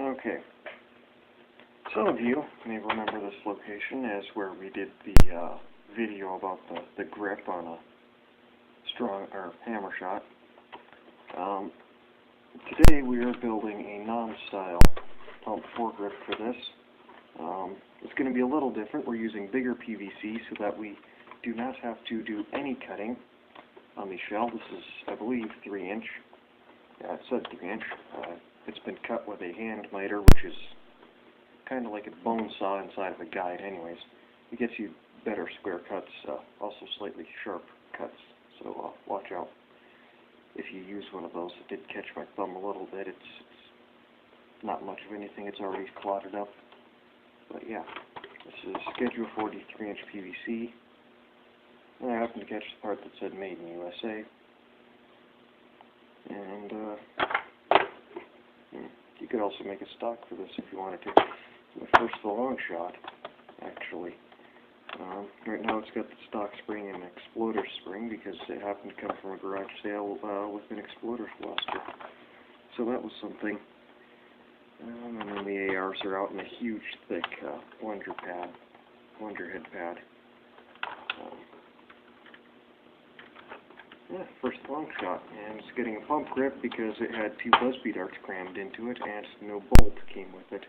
Okay. Some of you may remember this location as where we did the video about the grip on a strong or hammer shot. Today we are building a non-style pump foregrip for this. It's going to be a little different. We're using bigger PVC so that we do not have to do any cutting on the shell. This is, I believe, 3-inch. Yeah, it said 3-inch. It's been cut with a hand miter, which is kind of like a bone saw inside of a guide anyways. It gets you better square cuts, also slightly sharp cuts, so watch out if you use one of those. It did catch my thumb a little bit. It's not much of anything. It's already clotted up. But yeah, this is Schedule 43-inch PVC. And I happened to catch the part that said Made in USA. And you could also make a stock for this if you wanted to. First, the Longshot, actually. Right now it's got the stock spring and exploder spring because it happened to come from a garage sale with an exploder blaster. So that was something. And then the ARs are out in a huge, thick plunger head pad. First Longshot, and it's getting a pump grip because it had 2 buzzbeat darts crammed into it and no bolt came with it,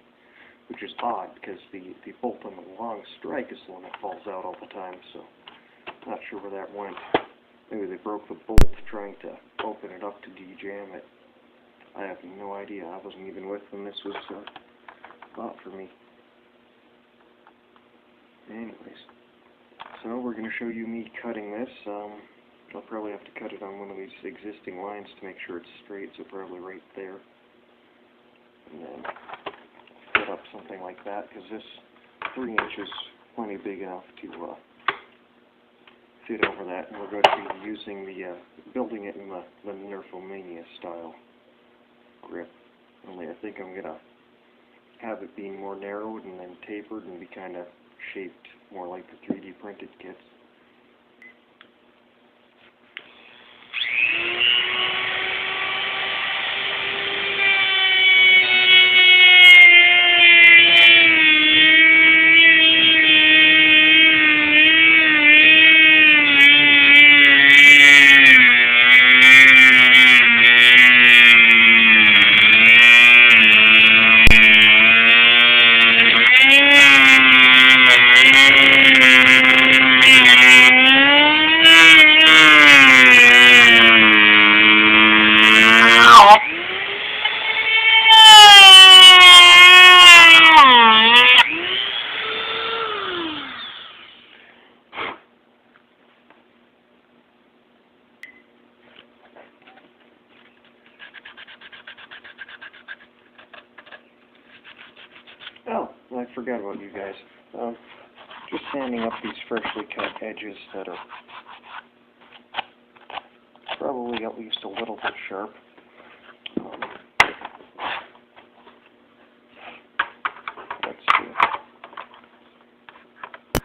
which is odd because the bolt on the long strike is the one that falls out all the time, so not sure where that went. Maybe they broke the bolt trying to open it up to de-jam it. I have no idea. I wasn't even with when this was bought for me. Anyways, so we're going to show you me cutting this. I'll probably have to cut it on one of these existing lines to make sure it's straight, so probably right there. And then set up something like that, because this 3-inch is plenty big enough to fit over that. And we're going to be using building it in the Nerf style grip. Only I think I'm going to have it being more narrowed and then tapered and be kind of shaped more like the 3D printed kits. Oh, I forgot about you guys. Just sanding up these freshly cut edges that are probably at least a little bit sharp. Let's see.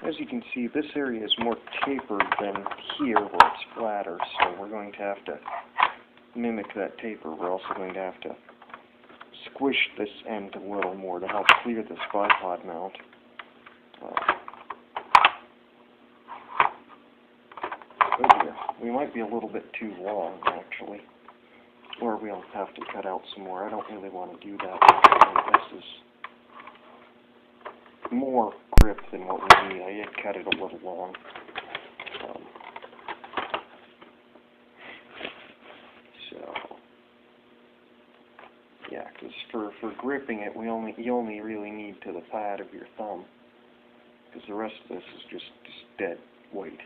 As you can see, this area is more tapered than here where it's flatter, so we're going to have to mimic that taper. We're also going to have to squish this end a little more to help clear this bipod mount. We might be a little bit too long, actually. Or we'll have to cut out some more. I don't really want to do that. This is more grip than what we need. I did cut it a little long. Yeah, because for gripping it, you only really need to the pad of your thumb, because the rest of this is just dead weight.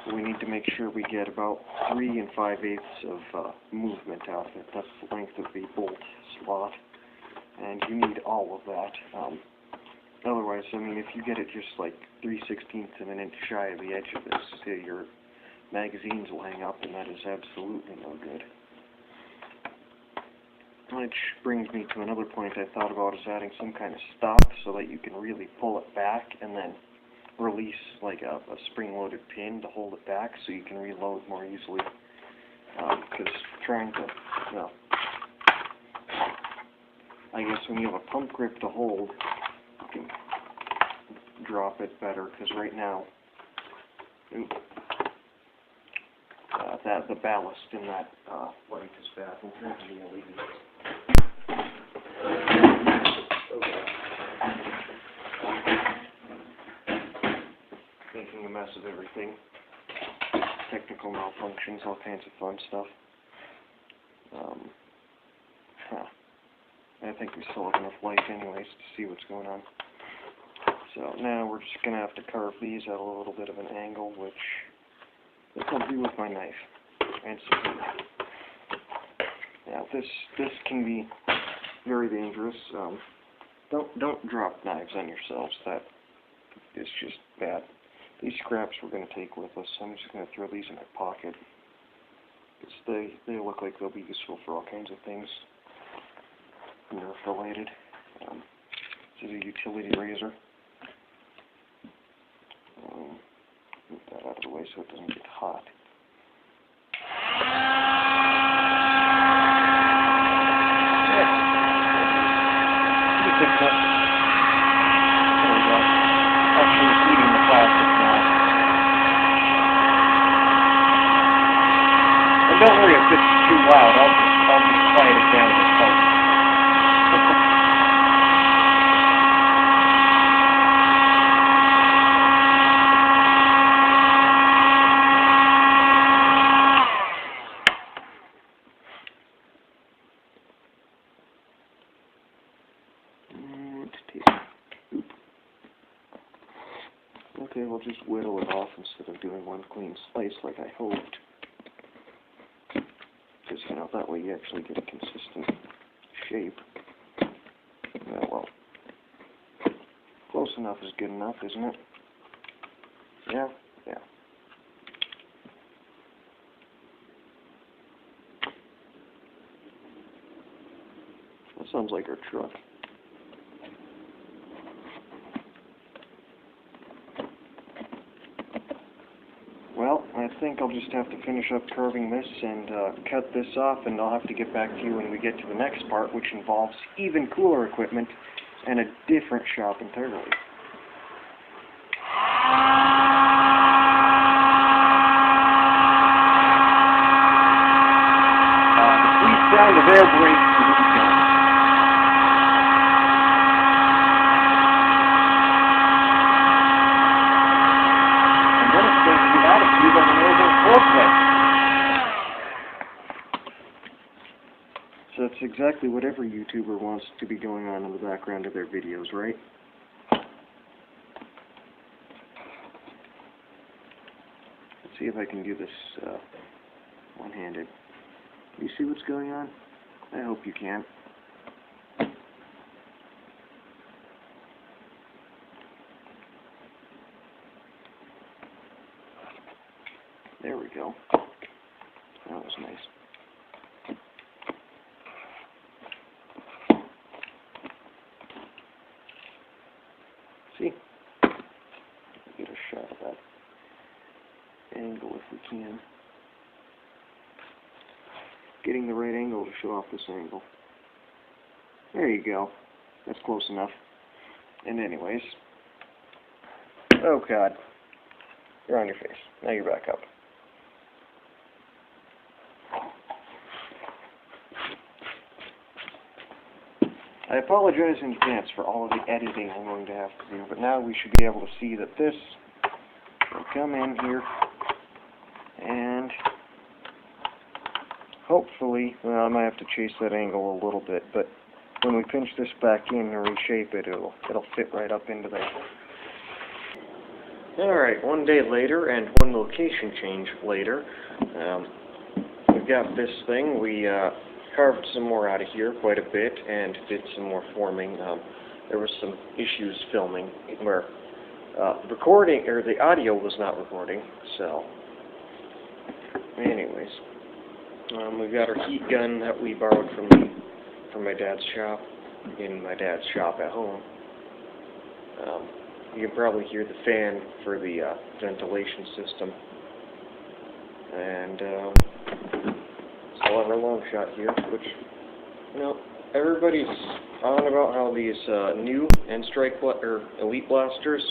So we need to make sure we get about 3 5/8 of movement out of it. That's the length of the bolt slot, and you need all of that. Otherwise, I mean, if you get it just like 3/16 of an inch shy of the edge of this, your magazines will hang up, and that is absolutely no good. Which brings me to another point I thought about, is adding some kind of stop so that you can really pull it back and then release like a spring-loaded pin to hold it back so you can reload more easily. Because trying to, I guess when you have a pump grip to hold, you can drop it better, because right now, the ballast in that light is bad. We'll turn it to the LED. Making a mess of everything. Technical malfunctions, all kinds of fun stuff. I think we still have enough light anyways to see what's going on. So now we're just going to have to carve these at a little bit of an angle, which I'll do with my knife and spoon. Now this can be very dangerous. Don't drop knives on yourselves. That is just bad. These scraps we're going to take with us. I'm just going to throw these in my pocket. They look like they'll be useful for all kinds of things. Nerf related. This is a utility razor. Move that out of the way so it doesn't get hot. Pretty quick enough. There we go. Actually heating the plastic now. And don't worry if it's too loud. I'll just quiet it down with help. Okay, we'll just whittle it off instead of doing one clean slice like I hoped. Because, you know, that way you actually get a consistent shape. Well, close enough is good enough, isn't it? Yeah? Yeah. That sounds like our truck. Well, I think I'll just have to finish up carving this and cut this off, and I'll have to get back to you when we get to the next part, which involves even cooler equipment and a different shop entirely. The sweet sound of air brakes and heat guns. So that's exactly what every YouTuber wants to be going on in the background of their videos, right? Let's see if I can do this one-handed. You see what's going on? I hope you can. There we go. That was nice. See? Get a shot of that angle if we can. Getting the right angle to show off this angle. There you go. That's close enough. And anyways. Oh God. You're on your face. Now you're back up. I apologize in advance for all of the editing I'm going to have to do, but now we should be able to see that this will come in here, and hopefully, well, I might have to chase that angle a little bit, but when we pinch this back in and reshape it, it'll fit right up into there. Alright, one day later, and one location change later, we've got this thing. We carved some more out of here quite a bit and did some more forming. There was some issues filming where recording, or the audio was not recording, so anyways, we've got our heat gun that we borrowed from my dad's shop, in my dad's shop at home. You can probably hear the fan for the ventilation system, and still have our Longshot here, which, you know, everybody's on about how these new and or Elite blasters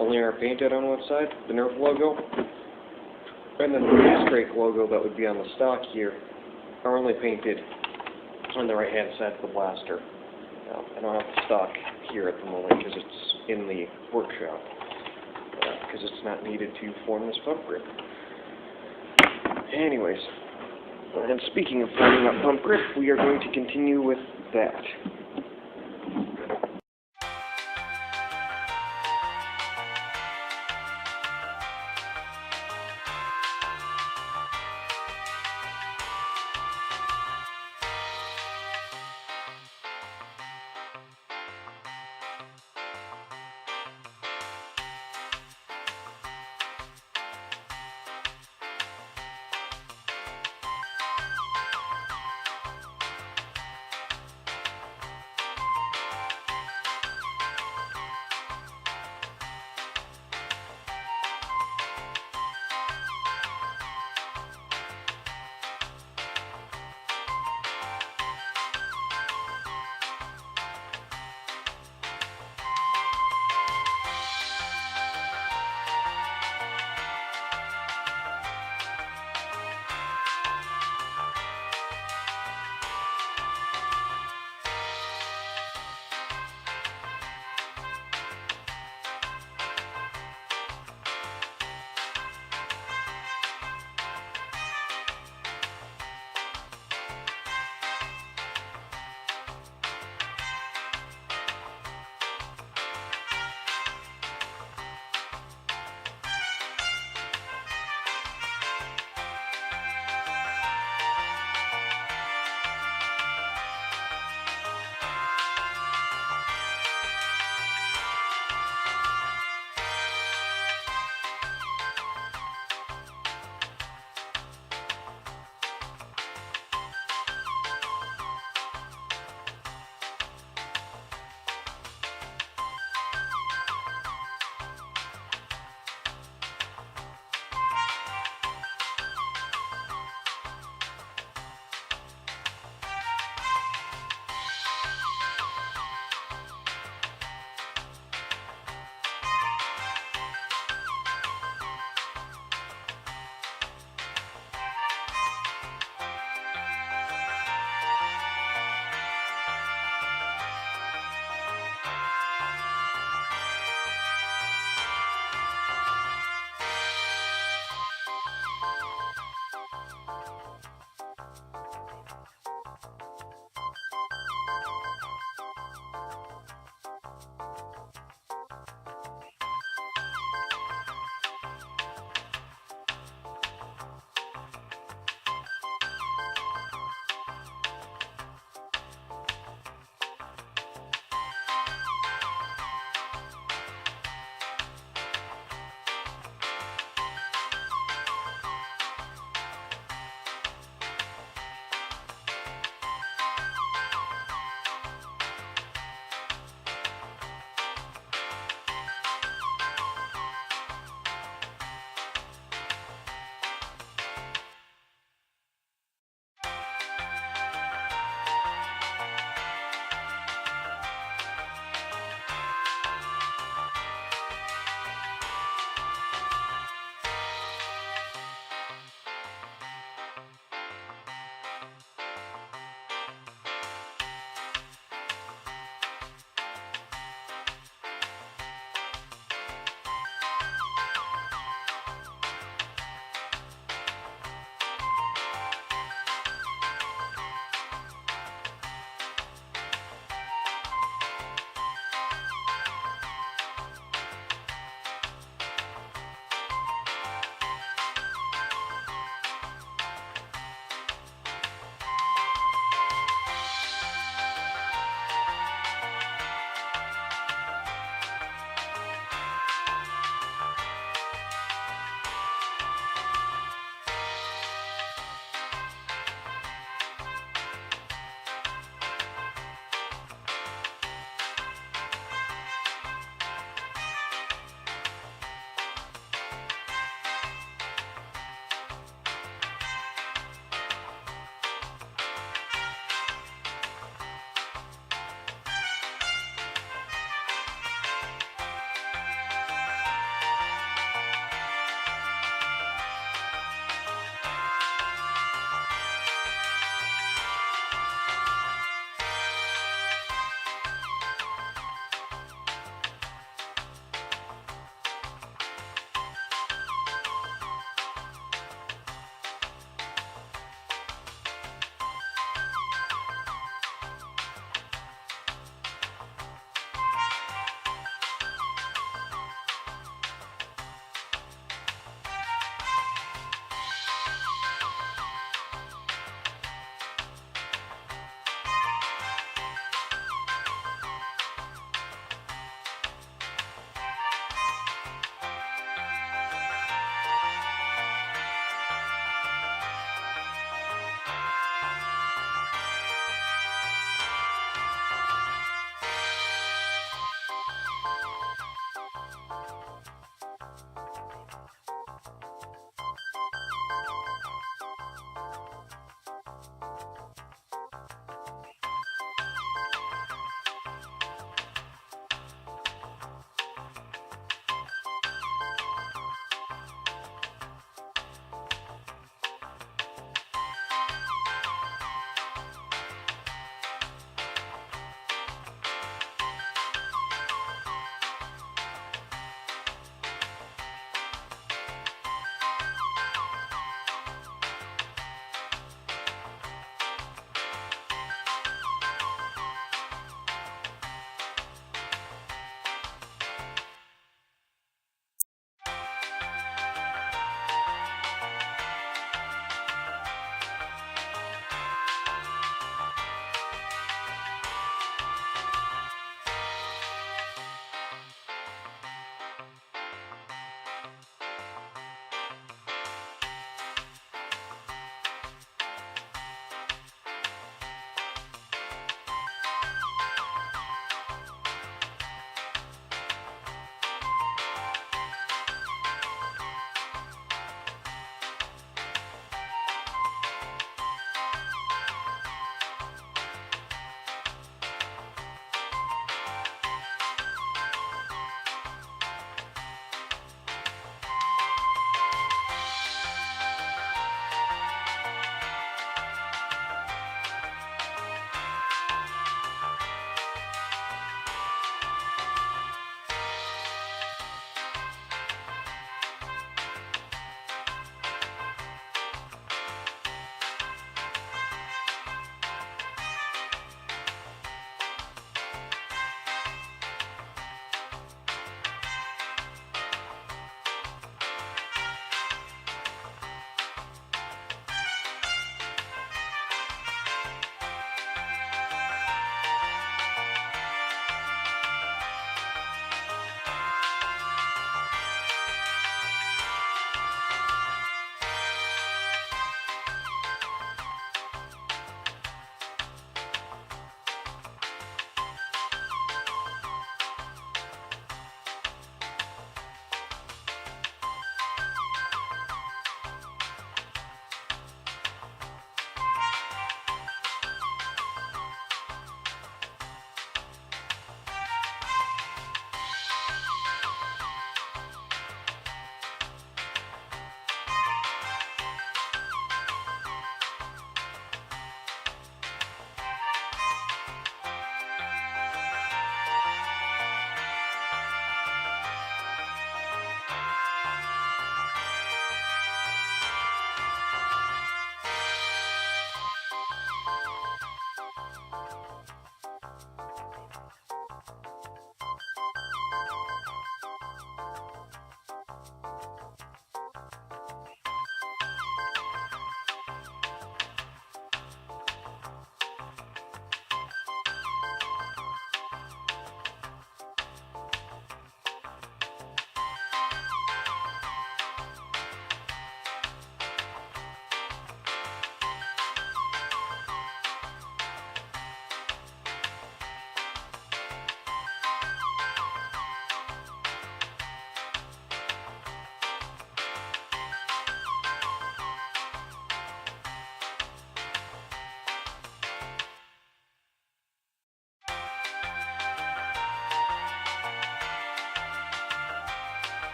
only are painted on one side, the Nerf logo, and then the Strike logo that would be on the stock here are only painted on the right-hand side of the blaster. I don't have the stock here at the moment because it's in the workshop, because it's not needed to form this pump grip. Anyways, and speaking of forming that pump grip, we are going to continue with that.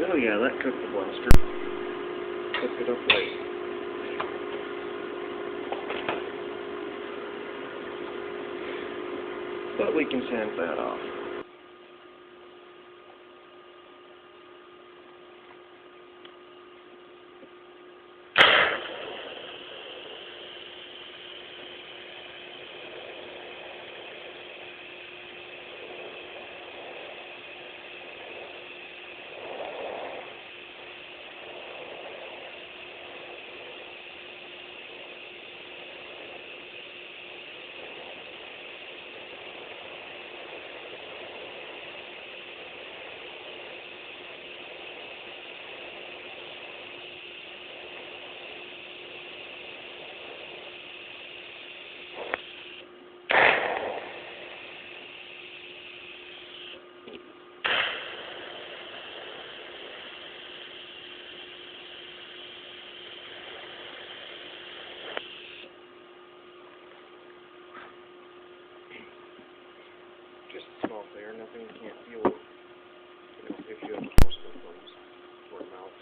Oh yeah, that cooked the blaster. Cooked it up right. But we can sand that off. Just small there, nothing you can't deal with, if you have forceful thumbs or mouth.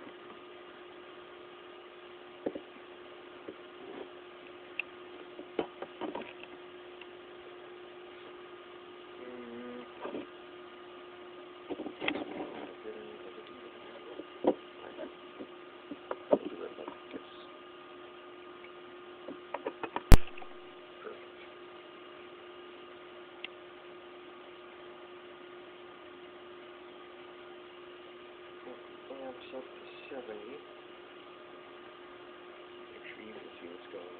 Amps up to 70. Make sure you can see what's going on.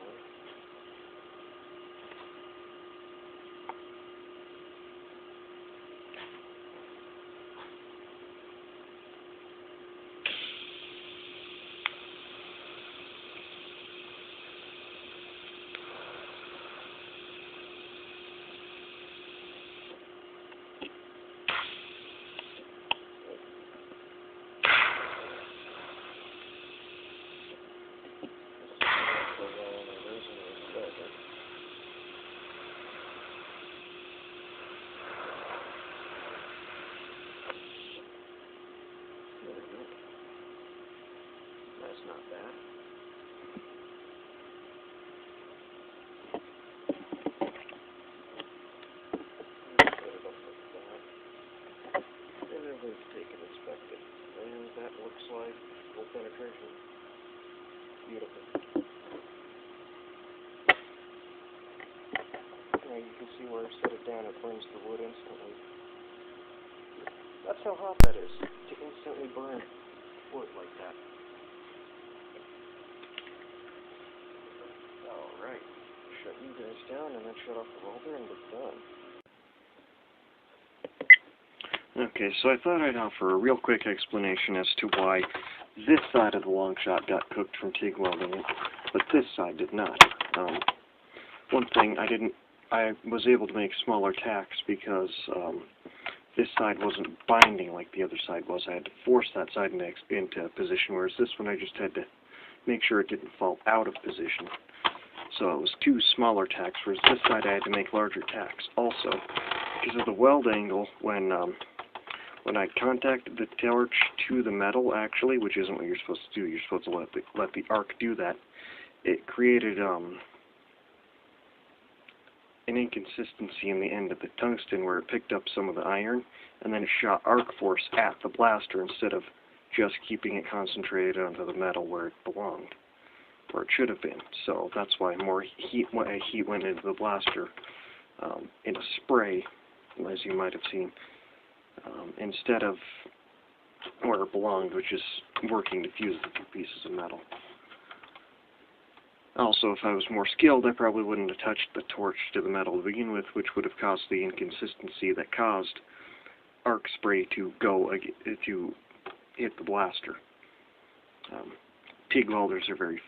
That's not bad. Set it up like that. And then we'll take and inspect it. And that looks like full penetration. Beautiful. Now you can see where I set it down, it burns the wood instantly. That's how hot that is, to instantly burn wood like that. Alright, shut you guys down and then shut off the welder and we're done. Okay, so I thought I'd offer a real quick explanation as to why this side of the Longshot got cooked from TIG welding it, but this side did not. One thing, I was able to make smaller tacks because this side wasn't binding like the other side was. I had to force that side into position, whereas this one I just had to make sure it didn't fall out of position. So it was two smaller tacks, whereas this side I had to make larger tacks. Also, because of the weld angle, when I contacted the torch to the metal, actually, which isn't what you're supposed to do, you're supposed to let the arc do that, it created an inconsistency in the end of the tungsten where it picked up some of the iron, and then it shot arc force at the blaster instead of just keeping it concentrated onto the metal where it belonged, where it should have been. So that's why more heat went into the blaster in a spray, as you might have seen, instead of where it belonged, which is working to fuse the two pieces of metal. Also, if I was more skilled, I probably wouldn't have touched the torch to the metal to begin with, which would have caused the inconsistency that caused arc spray to hit the blaster. TIG welders are very